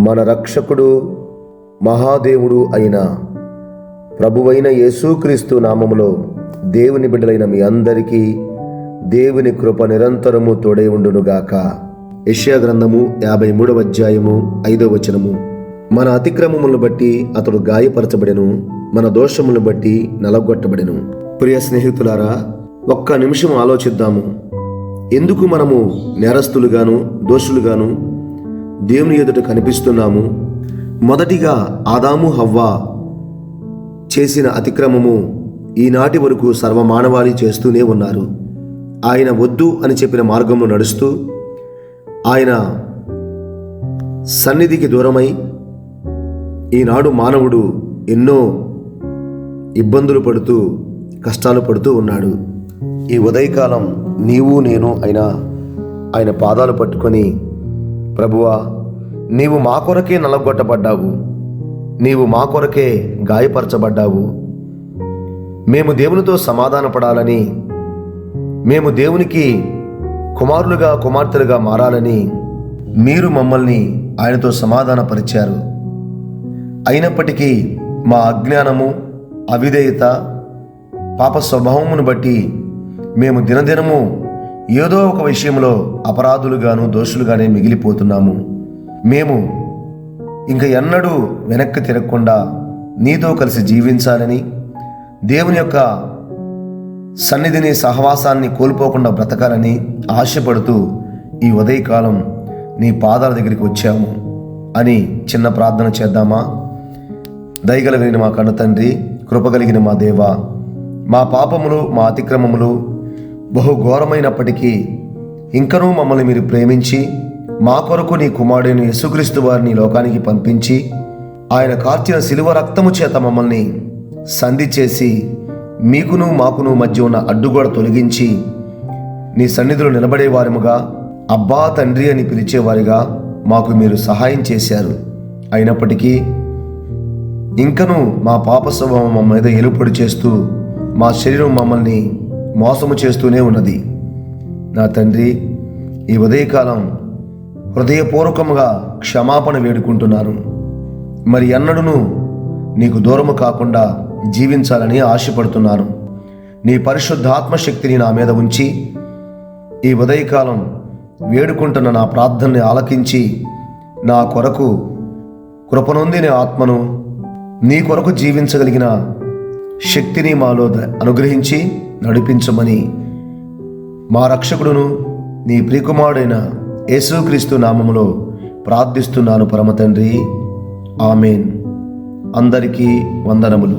మన రక్షకుడు మహాదేవుడు అయిన ప్రభువైన యేసుక్రీస్తు నామములో దేవుని బిడ్డలైన మీ అందరికీ దేవుని కృప నిరంతరము తోడై ఉండునుగాక. యెషయా గ్రంథము 53వ అధ్యాయము 5వ వచనము. మన అతిక్రమములను బట్టి అతడు గాయపరచబడెను, మన దోషములను బట్టి నలగొట్టబడెను. ప్రియ స్నేహితులారా, ఒక్క నిమిషం ఆలోచిద్దాము. ఎందుకు మనము నేరస్తులుగాను దోషులుగాను దేవుని ఎదుట కనిపిస్తున్నాము? మొదటిగా ఆదాము హవ్వ చేసిన అతిక్రమము ఈనాటి వరకు సర్వమానవాళి చేస్తూనే ఉన్నారు. ఆయన వద్దు అని చెప్పిన మార్గంలో నడుస్తూ ఆయన సన్నిధికి దూరమై ఈనాడు మానవుడు ఎన్నో ఇబ్బందులు పడుతూ కష్టాలు పడుతూ ఉన్నాడు. ఈ ఉదయకాలం నీవు నేను అయినా ఆయన పాదాలు పట్టుకొని, ప్రభువా, నీవు మా కొరకే నలగొట్టబడ్డావు, నీవు మా కొరకే గాయపరచబడ్డావు, మేము దేవునితో సమాధానపడాలని, మేము దేవునికి కుమారులుగా కుమార్తెలుగా మారాలని మీరు మమ్మల్ని ఆయనతో సమాధానపరిచారు. అయినప్పటికీ మా అజ్ఞానము, అవిధేయత, పాప స్వభావమును బట్టి మేము దినదినము ఏదో ఒక విషయంలో అపరాధులుగాను దోషులుగానే మిగిలిపోతున్నాము. మేము ఇంక ఎన్నడూ వెనక్కి తిరగకుండా నీతో కలిసి జీవించాలని, దేవుని యొక్క సన్నిధిని సహవాసాన్ని కోల్పోకుండా బ్రతకాలని ఆశపడుతూ ఈ ఉదయకాలం నీ పాదాల దగ్గరికి వచ్చాము అని చిన్న ప్రార్థన చేద్దామా? దయగలిగిన మా కన్న తండ్రి, కృపగలిగిన మా దేవా, మా పాపములు మా అతిక్రమములు బహుఘోరమైనప్పటికీ ఇంకనూ మమ్మల్ని మీరు ప్రేమించి మా కొరకు నీ కుమారుడైన యేసుక్రీస్తు వారిని లోకానికి పంపించి ఆయన కార్చిన శిలువ రక్తము చేత మమ్మల్ని సంధి చేసి మీకును మాకును మధ్య ఉన్న అడ్డుగోడ తొలగించి నీ సన్నిధిలో నిలబడేవారముగా, అబ్బా తండ్రి అని పిలిచేవారిగా మాకు మీరు సహాయం చేశారు. అయినప్పటికీ ఇంకనూ మా పాప స్వభావం మా మీద ఏలుపడి చేస్తూ మా శరీరం మమ్మల్ని మోసము చేస్తూనే ఉన్నది. నా తండ్రి, ఈ ఉదయకాలం హృదయపూర్వకముగా క్షమాపణ వేడుకుంటున్నాను. మరి ఎన్నడూను నీకు దూరము కాకుండా జీవించాలని ఆశపడుతున్నాను. నీ పరిశుద్ధాత్మ శక్తిని నా మీద ఉంచి ఈ ఉదయకాలం వేడుకుంటున్న నా ప్రార్థనని ఆలకించి నా కొరకు కృపనొందిన ఆత్మను, నీ కొరకు జీవించగలిగిన శక్తిని మాలో అనుగ్రహించి నడిపించమని మా రక్షకుడును నీ ప్రియకుమారుడైన యేసుక్రీస్తు నామములో ప్రార్థిస్తున్నాను పరమ తండ్రి. ఆమేన్. అందరికీ వందనములు.